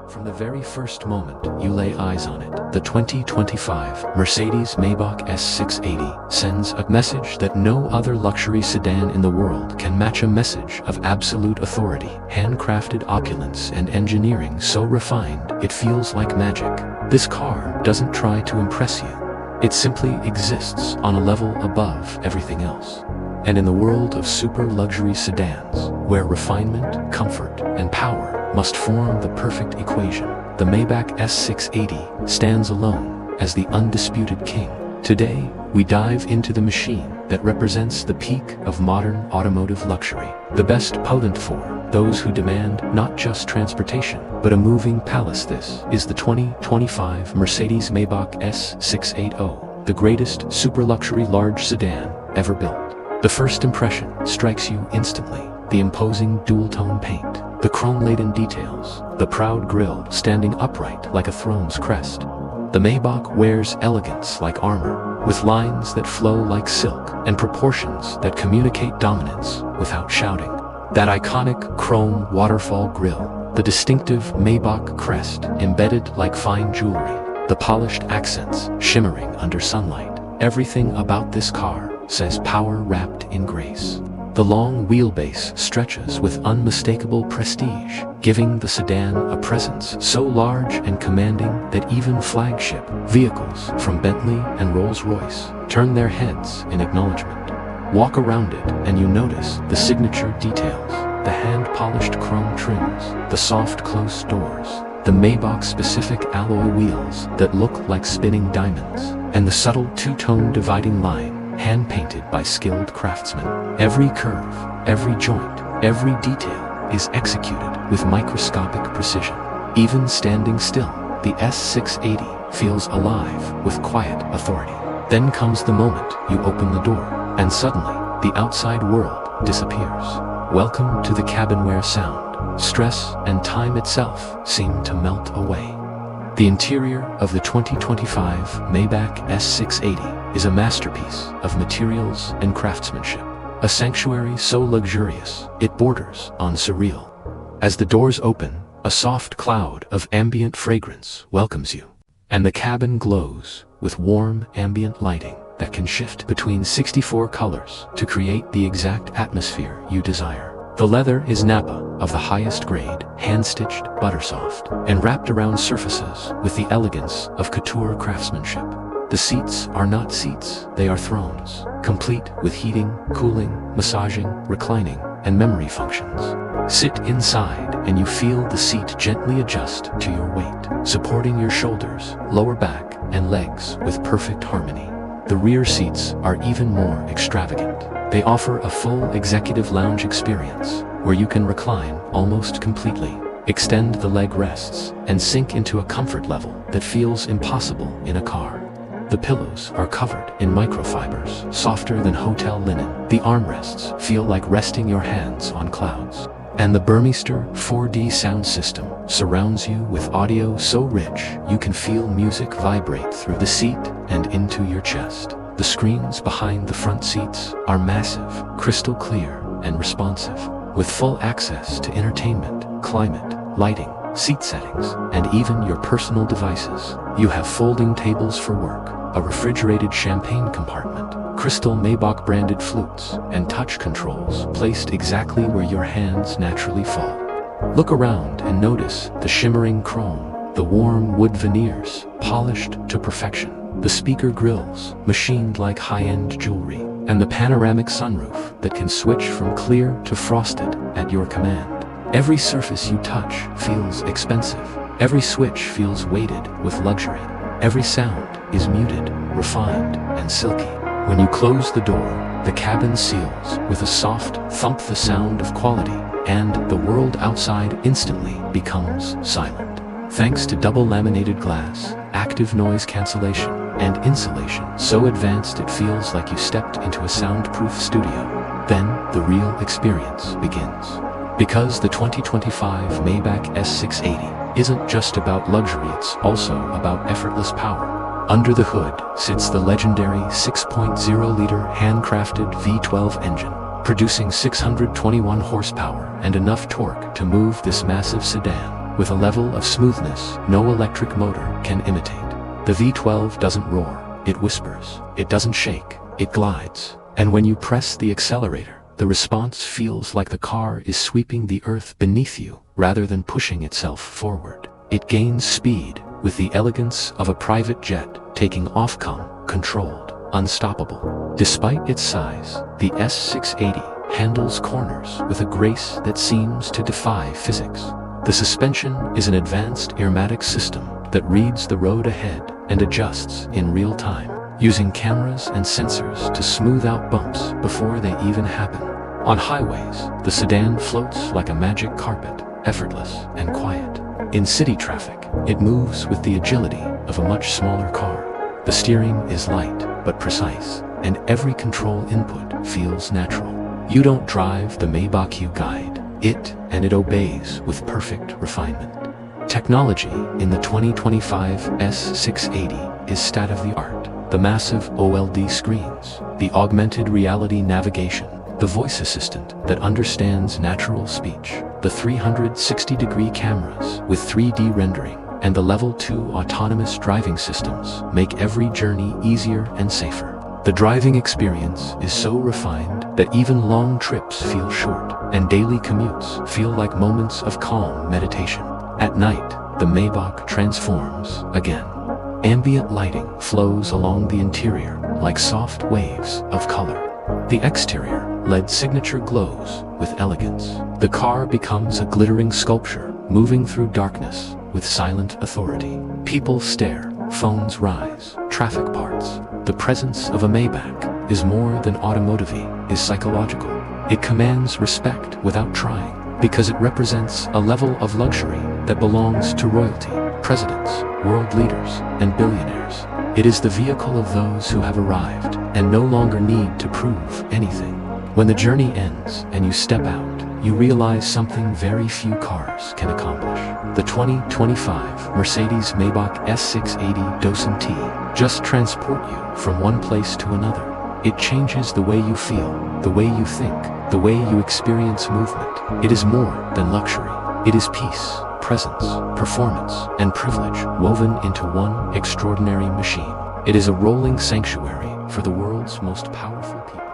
From the very first moment you lay eyes on it, the 2025 Mercedes Maybach S680 sends a message that no other luxury sedan in the world can match, a message of absolute authority, handcrafted opulence, and engineering so refined it feels like magic. This car doesn't try to impress you. It simply exists on a level above everything else. And in the world of super luxury sedans, where refinement, comfort, and power must form the perfect equation, the Maybach S680 stands alone as the undisputed king. Today, we dive into the machine that represents the peak of modern automotive luxury, the best potent for those who demand not just transportation, but a moving palace. This is the 2025 Mercedes Maybach S680, the greatest super luxury large sedan ever built. The first impression strikes you instantly: the imposing dual-tone paint, the chrome-laden details, the proud grille standing upright like a throne's crest. The Maybach wears elegance like armor, with lines that flow like silk and proportions that communicate dominance without shouting. That iconic chrome waterfall grille, the distinctive Maybach crest embedded like fine jewelry, the polished accents shimmering under sunlight. Everything about this car says power wrapped in grace. The long wheelbase stretches with unmistakable prestige, giving the sedan a presence so large and commanding that even flagship vehicles from Bentley and Rolls-Royce turn their heads in acknowledgement. Walk around it and you notice the signature details: the hand-polished chrome trims, the soft closed doors, the Maybach-specific alloy wheels that look like spinning diamonds, and the subtle two-tone dividing line hand-painted by skilled craftsmen. Every curve, every joint, every detail is executed with microscopic precision. Even standing still, the S680 feels alive with quiet authority. Then comes the moment you open the door, and suddenly, the outside world disappears. Welcome to the cabin-where sound, stress, and time itself seem to melt away. The interior of the 2025 Maybach S680 is a masterpiece of materials and craftsmanship, a sanctuary so luxurious it borders on surreal. As the doors open, a soft cloud of ambient fragrance welcomes you, and the cabin glows with warm ambient lighting that can shift between 64 colors to create the exact atmosphere you desire. The leather is Napa of the highest grade, hand-stitched, buttersoft, and wrapped around surfaces with the elegance of couture craftsmanship. The seats are not seats, they are thrones, complete with heating, cooling, massaging, reclining, and memory functions. Sit inside and you feel the seat gently adjust to your weight, supporting your shoulders, lower back, and legs with perfect harmony. The rear seats are even more extravagant. They offer a full executive lounge experience, where you can recline almost completely, extend the leg rests, and sink into a comfort level that feels impossible in a car. The pillows are covered in microfibers, softer than hotel linen. The armrests feel like resting your hands on clouds. And the Burmester 4D sound system surrounds you with audio so rich you can feel music vibrate through the seat and into your chest. The screens behind the front seats are massive, crystal clear, and responsive, with full access to entertainment, climate, lighting, seat settings, and even your personal devices. You have folding tables for work, a refrigerated champagne compartment, crystal Maybach branded flutes, and touch controls placed exactly where your hands naturally fall. Look around and notice the shimmering chrome, the warm wood veneers, polished to perfection, the speaker grills, machined like high-end jewelry, and the panoramic sunroof that can switch from clear to frosted at your command. Every surface you touch feels expensive. Every switch feels weighted with luxury. Every sound is muted, refined, and silky. When you close the door, the cabin seals with a soft thump, the sound of quality, and the world outside instantly becomes silent. Thanks to double laminated glass, active noise cancellation, and insulation so advanced it feels like you stepped into a soundproof studio. Then the real experience begins. Because the 2025 Maybach S680 isn't just about luxury, it's also about effortless power. Under the hood sits the legendary 6.0-liter handcrafted V12 engine, producing 621 horsepower and enough torque to move this massive sedan with a level of smoothness no electric motor can imitate. The V12 doesn't roar, it whispers. It doesn't shake, it glides. And when you press the accelerator, the response feels like the car is sweeping the earth beneath you rather than pushing itself forward. It gains speed with the elegance of a private jet taking off, controlled, unstoppable. Despite its size, the S680 handles corners with a grace that seems to defy physics. The suspension is an advanced airmatic system that reads the road ahead and adjusts in real time, using cameras and sensors to smooth out bumps before they even happen. On highways, the sedan floats like a magic carpet, effortless and quiet. In city traffic, it moves with the agility of a much smaller car. The steering is light but precise, and every control input feels natural. You don't drive the Maybach, you guide it, and it obeys with perfect refinement. Technology in the 2025 S680 is state-of-the-art. The massive OLED screens, the augmented reality navigation, the voice assistant that understands natural speech, the 360-degree cameras with 3D rendering, and the Level 2 autonomous driving systems make every journey easier and safer. The driving experience is so refined that even long trips feel short, and daily commutes feel like moments of calm meditation. At night, the Maybach transforms again. Ambient lighting flows along the interior like soft waves of color. The exterior LED signature glows with elegance. The car becomes a glittering sculpture, moving through darkness with silent authority. People stare, phones rise, traffic parts. The presence of a Maybach is more than automotive-y, is psychological. It commands respect without trying, because it represents a level of luxury that belongs to royalty, presidents, world leaders, and billionaires. It is the vehicle of those who have arrived and no longer need to prove anything. When the journey ends and you step out, you realize something very few cars can accomplish. The 2025 Mercedes Maybach S680 doesn't just transport you from one place to another. It changes the way you feel, the way you think, the way you experience movement. It is more than luxury. It is peace, presence, performance, and privilege woven into one extraordinary machine. It is a rolling sanctuary for the world's most powerful people.